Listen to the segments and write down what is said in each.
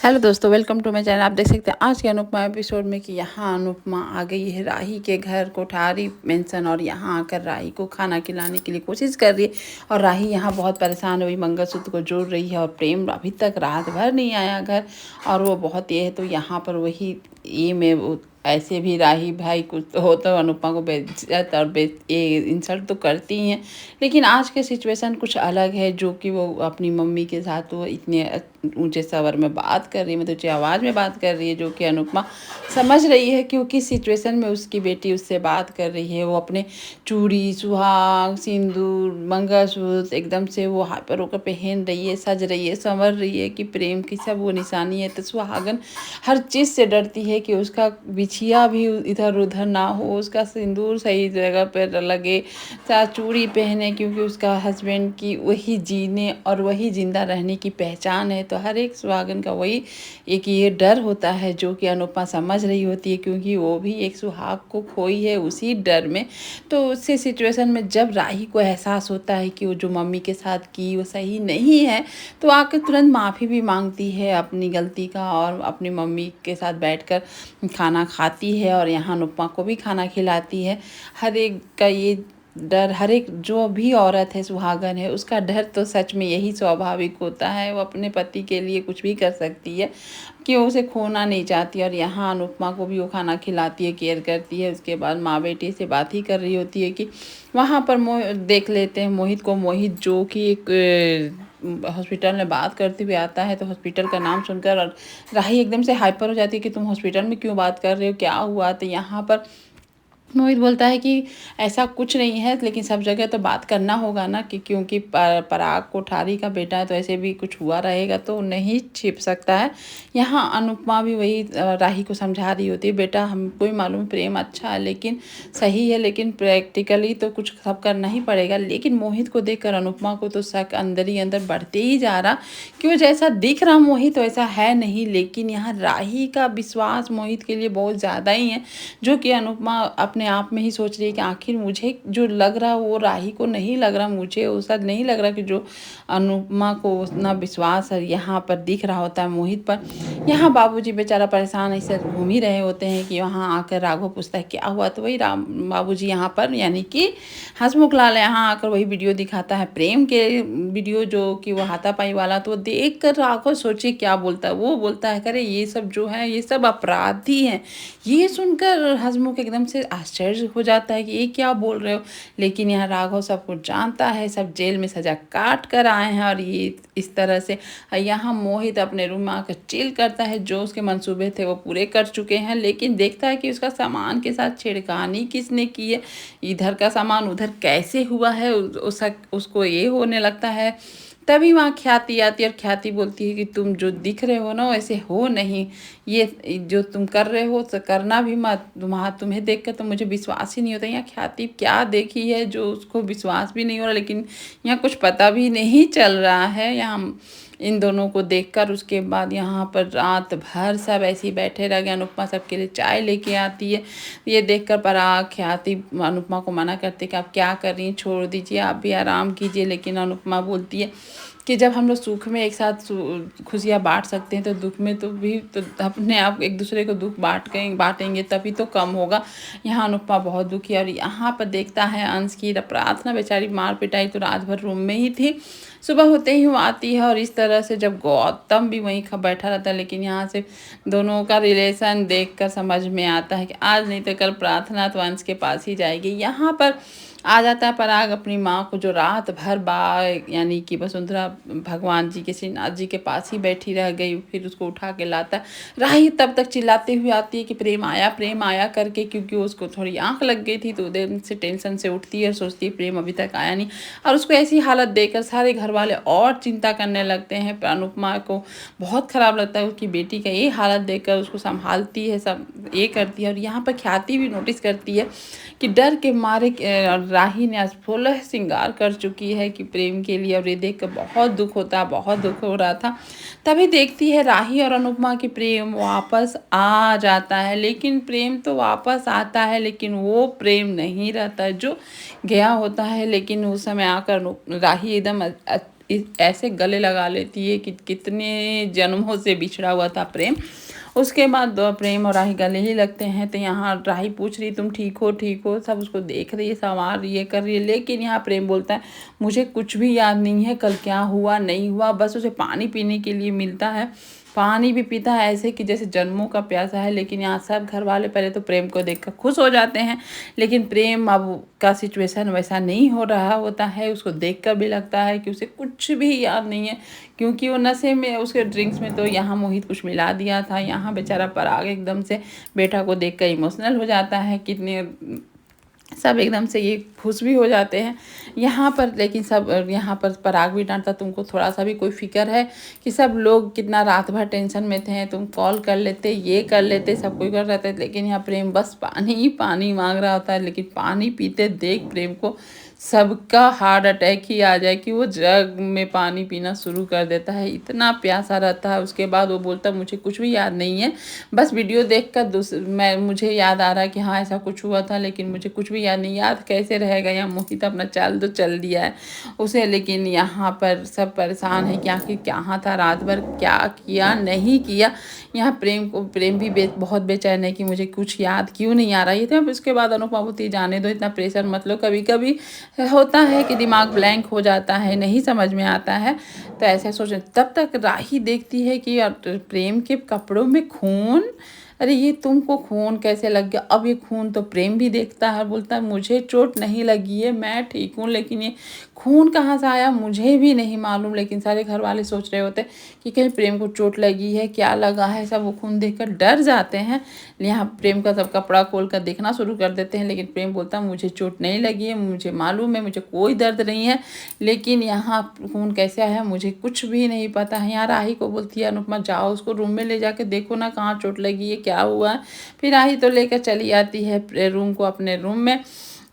Hello दोस्तों, welcome to my channel. आप देख सकते हैं आज के अनुपमा एपिसोड में कि यहाँ अनुपमा आ गई है राही के घर कोठारी मेंशन और यहाँ आकर राही को खाना खिलाने के लिए कोशिश कर रही है। और राही यहाँ बहुत परेशान हुई, मंगलसूत्र को जोड़ रही है और प्रेम अभी तक रात भर नहीं आया घर और वो बहुत ये है। तो यहाँ पर वही ये में ऐसे भी राही भाई कुछ तो हो तो अनुपमा को बेइज्जत और ये इंसल्ट तो करती ही हैं। लेकिन आज के सिचुएशन कुछ अलग है, जो कि वो अपनी मम्मी के साथ वो इतने ऊंचे स्वर में बात कर रही है, मतलब ऊंची आवाज़ में बात कर रही है, जो कि अनुपमा समझ रही है क्योंकि सिचुएशन में उसकी बेटी उससे बात कर रही है। वो अपने चूड़ी सुहाग सिंदूर मंगलसूत्र एकदम से वो हाइपर होकर पहन रही है, सज रही है, संवर रही है कि प्रेम की सब वो निशानी है। तो सुहागन हर चीज़ से डरती है कि उसका बिछिया भी इधर उधर ना हो, उसका सिंदूर सही जगह पर लगे, चूड़ी पहने, क्योंकि उसका हस्बैंड की वही जीने और वही जिंदा रहने की पहचान है। तो हर एक सुहागन का वही एक ये डर होता है, जो कि अनुपमा समझ रही होती है क्योंकि वो भी एक सुहाग को खोई है उसी डर में। तो उसी सिचुएशन में जब राही को एहसास होता है कि वो जो मम्मी के साथ की वो सही नहीं है, तो आकर तुरंत माफ़ी भी मांगती है अपनी गलती का और अपनी मम्मी के साथ बैठकर खाना खाती है और यहाँ अनुपमा को भी खाना खिलाती है। हर एक का ये डर, हर एक जो भी औरत है सुहागन है उसका डर तो सच में यही स्वाभाविक होता है। वो अपने पति के लिए कुछ भी कर सकती है कि वो उसे खोना नहीं चाहती। और यहाँ अनुपमा को भी वो खाना खिलाती है, केयर करती है। उसके बाद माँ बेटी से बात ही कर रही होती है कि वहाँ पर देख लेते हैं मोहित को। मोहित जो कि एक हॉस्पिटल में बात करते हुए आता है, तो हॉस्पिटल का नाम सुनकर और राही एकदम से हाइपर हो जाती है कि तुम हॉस्पिटल में क्यों बात कर रहे हो, क्या हुआ। तो यहाँ पर मोहित बोलता है कि ऐसा कुछ नहीं है, लेकिन सब जगह तो बात करना होगा ना, कि क्योंकि पराग कोठारी का बेटा है तो ऐसे भी कुछ हुआ रहेगा तो नहीं छिप सकता है। यहाँ अनुपमा भी वही राही को समझा रही होती है, बेटा हमको ही मालूम प्रेम अच्छा है लेकिन सही है, लेकिन प्रैक्टिकली तो कुछ सब करना ही पड़ेगा। लेकिन मोहित को देखकर अनुपमा को तो शक अंदर ही अंदर बढ़ते ही जा रहा कि वो जैसा दिख रहा मोहित वैसा है नहीं। लेकिन यहाँ राही का विश्वास मोहित के लिए बहुत ज़्यादा ही है, जो कि अनुपमा अपने आप में ही सोच रही है कि आखिर मुझे जो लग रहा वो राही को नहीं लग रहा, मुझे ऐसा नहीं लग रहा कि जो अनुपमा को उतना विश्वास है यहाँ पर दिख रहा होता है मोहित पर। यहाँ बाबूजी बेचारा परेशान ऐसे घूम ही रहे होते हैं कि वहाँ आकर राघव पूछता है क्या हुआ। तो वही राम बाबूजी यहाँ पर यानी कि हंसमुख लाल यहाँ आकर वही वीडियो दिखाता है, प्रेम के वीडियो, जो कि वो हाथापाई वाला। तो देख कर राघव सोचे क्या बोलता है। वो बोलता है करे ये सब जो है ये सब अपराधी हैं। ये सुनकर हंसमुख एकदम से आश्चर्य हो जाता है कि ये क्या बोल रहे हो। लेकिन यहाँ राघव सब कुछ जानता है, सब जेल में सजा काट कर आए हैं और ये इस तरह से। यहाँ मोहित अपने रूम में आकर चिल करता है, जो उसके मंसूबे थे वो पूरे कर चुके हैं। लेकिन देखता है कि उसका सामान के साथ छेड़खानी किसने की है, इधर का सामान उधर कैसे हुआ है, उसको ये होने लगता है। तभी वहाँ ख्याति आती है और ख्याति बोलती है कि तुम जो दिख रहे हो ना वैसे हो नहीं, ये जो तुम कर रहे हो तो करना भी मत, तुम्हें देख कर तो मुझे विश्वास ही नहीं होता। यहाँ ख्याति क्या देखी है जो उसको विश्वास भी नहीं हो रहा, लेकिन यहाँ कुछ पता भी नहीं चल रहा है। यहाँ इन दोनों को देखकर उसके बाद यहाँ पर रात भर सब ऐसे ही बैठे रह गए। अनुपमा सबके लिए चाय लेके आती है। ये देखकर पराग ख्याति अनुपमा को मना करते कि आप क्या कर रही हैं, छोड़ दीजिए, आप भी आराम कीजिए। लेकिन अनुपमा बोलती है कि जब हम लोग सुख में एक साथ खुशियाँ बांट सकते हैं तो दुख में तो भी तो अपने आप एक दूसरे को दुख बांटेंगे तभी तो कम होगा। यहाँ अनुपमा बहुत दुखी है। और यहाँ पर देखता है अंश की प्रार्थना बेचारी मार पिटाई तो रात भर रूम में ही थी, सुबह होते ही वो आती है। और इस तरह से जब गौतम भी वहीं बैठा रहता है, लेकिन यहाँ से दोनों का रिलेशन देखकर समझ में आता है कि आज नहीं तो कल प्रार्थना तो अंश के पास ही जाएगी। यहाँ पर आ जाता है पराग अपनी माँ को, जो रात भर यानी कि वसुंधरा भगवान जी के श्रीनाथ जी के पास ही बैठी रह गई। फिर उसको उठा के लाता है। राही तब तक चिल्लाते हुए आती है कि प्रेम आया करके, क्योंकि उसको थोड़ी आंख लग गई थी तो उधर से टेंशन से उठती है, सोचती है प्रेम अभी तक आया नहीं। और उसको ऐसी हालत देखकर सारे घर वाले और चिंता करने लगते हैं। अनुपमा को बहुत ख़राब लगता है उसकी बेटी का ये हालत देखकर, उसको संभालती है, सब ये करती है। और यहाँ पर ख्याति भी नोटिस करती है कि डर के मारे राही ने आज 16 श्रृंगार कर चुकी है कि प्रेम के लिए। और ये देख कर बहुत दुख होता, बहुत दुख हो रहा था। तभी देखती है राही और अनुपमा की प्रेम वापस आ जाता है। लेकिन प्रेम तो वापस आता है, लेकिन वो प्रेम नहीं रहता जो गया होता है। लेकिन उस समय आकर राही एकदम ऐसे गले लगा लेती है कि कितने जन्मों से बिछड़ा हुआ था प्रेम। उसके बाद प्रेम और राही गले ही लगते हैं। तो यहाँ राही पूछ रही तुम ठीक हो, सब उसको देख रही है, संवार रही है, कर रही है। लेकिन यहाँ प्रेम बोलता है मुझे कुछ भी याद नहीं है, कल क्या हुआ नहीं हुआ, बस उसे पानी पीने के लिए मिलता है, पानी भी पीता है ऐसे कि जैसे जन्मों का प्यासा है। लेकिन यहाँ सब घर वाले पहले तो प्रेम को देखकर खुश हो जाते हैं, लेकिन प्रेम अब का सिचुएशन वैसा नहीं हो रहा होता है। उसको देखकर भी लगता है कि उसे कुछ भी याद नहीं है, क्योंकि वो नशे में, उसके ड्रिंक्स में तो यहाँ मोहित कुछ मिला दिया था। यहाँ बेचारा पराग एकदम से बेटा को देखकर इमोशनल हो जाता है, कितने सब एकदम से ये खुश भी हो जाते हैं यहाँ पर। लेकिन सब यहाँ पर पराग भी डांटता तुमको थोड़ा सा भी कोई फिक्र है कि सब लोग कितना रात भर टेंशन में थे, तुम कॉल कर लेते, ये कर लेते, सब कोई कर रहते। लेकिन यहाँ प्रेम बस पानी ही पानी मांग रहा होता है। लेकिन पानी पीते देख प्रेम को सबका हार्ट अटैक ही आ जाए कि वो जग में पानी पीना शुरू कर देता है, इतना प्यासा रहता है। उसके बाद वो बोलता मुझे कुछ भी याद नहीं है, बस वीडियो देखकर मुझे याद आ रहा है कि हाँ ऐसा कुछ हुआ था, लेकिन मुझे कुछ भी याद नहीं। याद कैसे रहेगा, यहाँ मोहित अपना चाल तो चल दिया है उसे। लेकिन यहाँ पर सब परेशान है कि आखिर कहाँ था रात भर, क्या किया नहीं किया। यहाँ प्रेम भी बहुत बेचैन है कि मुझे कुछ याद क्यों नहीं आ रहा है। तो उसके बाद अनुपमा बोलती जाने दो, इतना प्रेशर मत लो, कभी कभी होता है कि दिमाग ब्लैंक हो जाता है, नहीं समझ में आता है, तो ऐसे सोच। तब तक राही देखती है कि प्रेम के कपड़ों में खून, अरे ये तुमको खून कैसे लग गया। अब ये खून तो प्रेम भी देखता है, बोलता है मुझे चोट नहीं लगी है, मैं ठीक हूँ, लेकिन ये खून कहाँ से आया मुझे भी नहीं मालूम। लेकिन सारे घर वाले सोच रहे होते कि कहीं प्रेम को चोट लगी है, क्या लगा है, सब वो खून देखकर डर जाते हैं। यहाँ प्रेम का सब कपड़ा खोल कर देखना शुरू कर देते हैं। लेकिन प्रेम बोलता है मुझे चोट नहीं लगी है, मुझे मालूम है, मुझे कोई दर्द नहीं है, लेकिन यहाँ खून कैसे आया मुझे कुछ भी नहीं पता है। यहाँ राही को बोलती है अनुपमा जाओ उसको रूम में ले जाके देखो ना कहाँ चोट लगी है, क्या हुआ है। फिर राही तो लेकर चली आती है अपने रूम में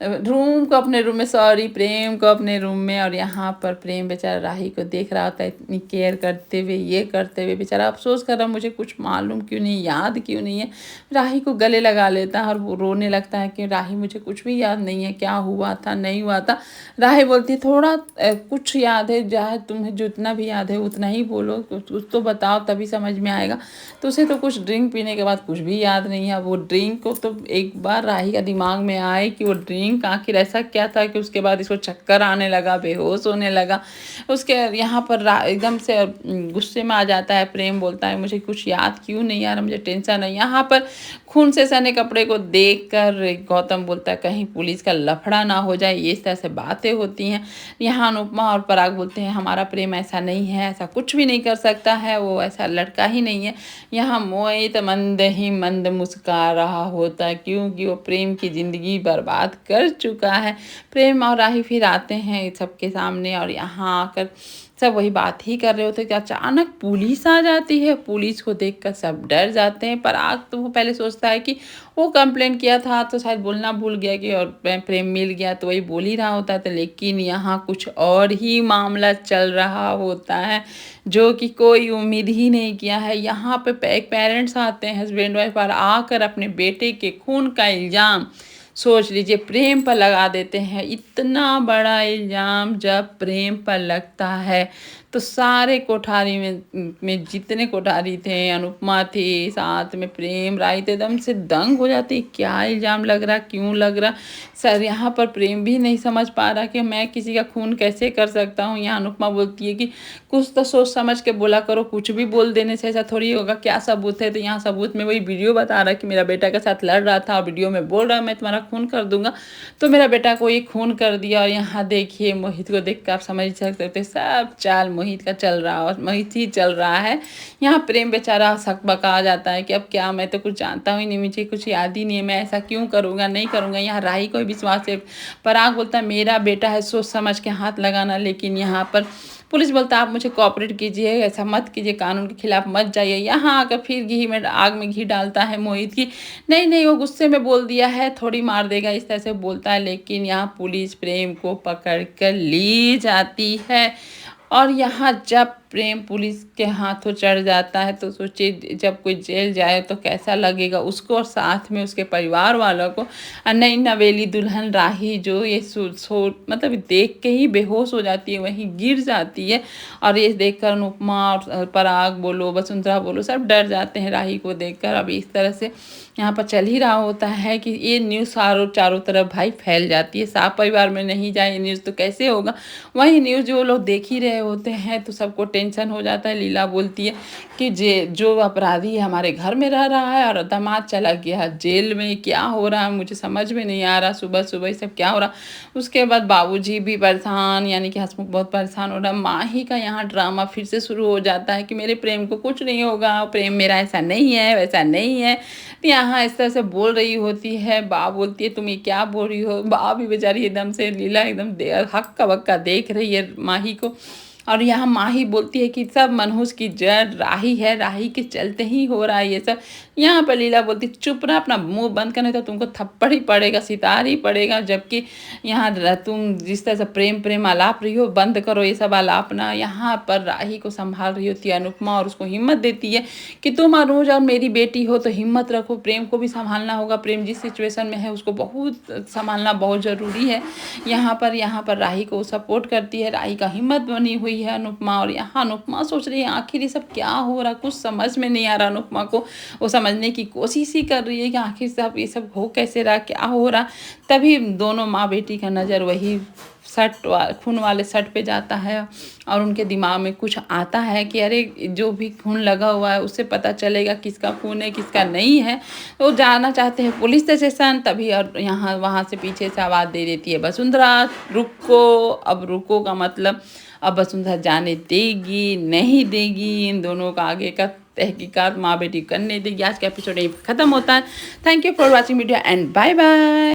सॉरी प्रेम को अपने रूम में। और यहाँ पर प्रेम बेचारा राही को देख रहा होता है इतनी केयर करते हुए, ये करते हुए, बेचारा अफसोस कर रहा मुझे कुछ मालूम क्यों नहीं, याद क्यों नहीं है। राही को गले लगा लेता है और वो रोने लगता है कि राही मुझे कुछ भी याद नहीं है, क्या हुआ था नहीं हुआ था। राही बोलती है थोड़ा कुछ याद है, चाहे तुम्हें जितना भी याद है उतना ही बोलो, कुछ तो बताओ तभी समझ में आएगा। तो उसे तो कुछ ड्रिंक पीने के बाद कुछ भी याद नहीं है। वो ड्रिंक को तो एक बार राही का दिमाग में आए कि वो ड्रिंक आखिर ऐसा क्या था कि उसके बाद इसको चक्कर आने लगा, बेहोश होने लगा। उसके यहाँ पर एकदम से गुस्से में आ जाता है। प्रेम बोलता है मुझे कुछ याद क्यों नहीं आ रहा, मुझे टेंशन है। यहाँ पर खून से सने कपड़े को देखकर गौतम बोलता है कहीं पुलिस का लफड़ा ना हो जाए, ये इस तरह से बातें होती हैं। यहाँ अनुपमा और पराग बोलते हैं हमारा प्रेम ऐसा नहीं है, ऐसा कुछ भी नहीं कर सकता है, वो ऐसा लड़का ही नहीं है। यहाँ मोहित मंद ही मंद मुस्कुरा रहा होता है, क्योंकि वो प्रेम की ज़िंदगी बर्बाद कर चुका है। प्रेम और राही फिर आते हैं सबके सामने और यहाँ आकर सब वही बात ही कर रहे होते कि अचानक पुलिस आ जाती है। पुलिस को देखकर सब डर जाते हैं। पराग तो वो पहले सोचता है कि वो कंप्लेन किया था तो शायद बोलना भूल गया कि और प्रेम मिल गया तो वही बोल ही रहा होता था। लेकिन यहाँ कुछ और ही मामला चल रहा होता है जो कि कोई उम्मीद ही नहीं किया है। यहाँ पे एक पेरेंट्स आते हैं, हस्बैंड वाइफ, और आकर अपने बेटे के खून का इल्ज़ाम सोच लीजिए प्रेम पर लगा देते हैं। इतना बड़ा इल्ज़ाम जब प्रेम पर लगता है तो सारे कोठारी में जितने कोठारी थे, अनुपमा थी, साथ में प्रेम, राही थे, एकदम से दंग हो जाती। क्या इल्ज़ाम लग रहा, क्यों लग रहा। सर यहाँ पर प्रेम भी नहीं समझ पा रहा कि मैं किसी का खून कैसे कर सकता हूँ। यहाँ अनुपमा बोलती है कि कुछ तो सोच समझ के बोला करो, कुछ भी बोल देने से ऐसा थोड़ी होगा, क्या सबूत है। तो यहाँ सबूत में वही वीडियो बता रहा है कि मेरा बेटा के साथ लड़ रहा था, वीडियो में बोल रहा मैं तुम्हारा खून कर दूंगा, तो मेरा बेटा को ये खून कर दिया। और यहाँ देखिए मोहित को देख कर आप समझ सकते थे सब चाल मोहित का चल रहा और मोहित ही चल रहा है। यहाँ प्रेम बेचारा सकबका जाता है कि अब क्या, मैं तो कुछ जानता ही नहीं, मुझे कुछ याद ही नहीं है, मैं ऐसा क्यों करूँगा, नहीं करूँगा। यहाँ राही को विश्वास है। पराग बोलता है मेरा बेटा है, सोच समझ के हाथ लगाना। लेकिन यहाँ पर पुलिस बोलता है आप मुझे कोऑपरेट कीजिए, ऐसा मत कीजिए, कानून के खिलाफ मत जाइए। यहाँ आकर फिर आग में घी डालता है मोहित की, नहीं वो गुस्से में बोल दिया है, थोड़ी मार देगा, इस तरह से बोलता है। लेकिन यहाँ पुलिस प्रेम को पकड़ कर ली जाती है। और यहाँ जब प्रेम पुलिस के हाथों चढ़ जाता है तो सोचिए जब कोई जेल जाए तो कैसा लगेगा उसको और साथ में उसके परिवार वालों को। और नई नवेली दुल्हन राही जो ये मतलब देख के ही बेहोश हो जाती है, वहीं गिर जाती है। और ये देखकर अनुपमा और पराग बोलो वसुंधरा बोलो सब डर जाते हैं राही को देखकर। अब इस तरह से यहाँ पर चल ही रहा होता है कि ये न्यूज़ चारों तरफ भाई फैल जाती है। साफ परिवार में नहीं जाए ये न्यूज़ तो कैसे होगा। वही न्यूज़ जो लोग देख ही रहे होते हैं तो सबको टेंशन हो जाता है। लीला बोलती है कि जो अपराधी हमारे घर में रह रहा है और दामाद चला गया जेल में, क्या हो रहा है मुझे समझ में नहीं आ रहा। सुबह सुबह ये सब क्या हो रहा। उसके बाद बाबूजी भी परेशान, यानी कि हसमुख बहुत परेशान हो रहा है। माही का यहाँ ड्रामा फिर से शुरू हो जाता है कि मेरे प्रेम को कुछ नहीं होगा, प्रेम मेरा ऐसा नहीं है वैसा नहीं है। तो यहाँ इस तरह से बोल रही होती है। बा बोलती है तुम ये क्या बोल रही हो। बा भी बेचारी एकदम से लीला एकदम हक्का बक्का देख रही है माही को। और यहाँ माही बोलती है कि सब मनहूस की जड़ राही है, राही के चलते ही हो रहा है ये सब। यहाँ पर लीला बोलती चुप रहा, अपना मुंह बंद करने तो तुमको थप्पड़ ही पड़ेगा, सितार ही पड़ेगा। जबकि यहाँ तुम जिस तरह से प्रेम आलाप रही हो बंद करो ये सब आलापना। यहाँ पर राही को संभाल रही होती है अनुपमा और उसको हिम्मत देती है कि तुम अनुज और मेरी बेटी हो तो हिम्मत रखो, प्रेम को भी संभालना होगा। प्रेम जिस सिचुएशन में है उसको बहुत संभालना बहुत ज़रूरी है। यहाँ पर राही को सपोर्ट करती है, राही का हिम्मत बनी हुई है अनुपमा। और यहाँ अनुपमा सोच रही है आखिर ये सब क्या हो रहा, कुछ समझ में नहीं आ रहा अनुपमा को। वो समझने की कोशिश ही कर रही है कि आखिर सब ये सब हो कैसे रहा, क्या हो रहा। तभी दोनों माँ बेटी का नज़र वही खून वाले शर्ट पे जाता है और उनके दिमाग में कुछ आता है कि अरे जो भी खून लगा हुआ है उससे पता चलेगा किसका खून है किसका नहीं है। तो जाना चाहते हैं पुलिस स्टेशन। तभी और यहाँ वहाँ से पीछे से आवाज़ दे देती है वसुंधरा रुको। अब रुको का मतलब अब वसुंधरा जाने देगी नहीं देगी, इन दोनों का आगे का तहकीकात माँ बेटी करने देगी। आज का एपिसोड यही खत्म होता है। Thank you for watching video and bye bye.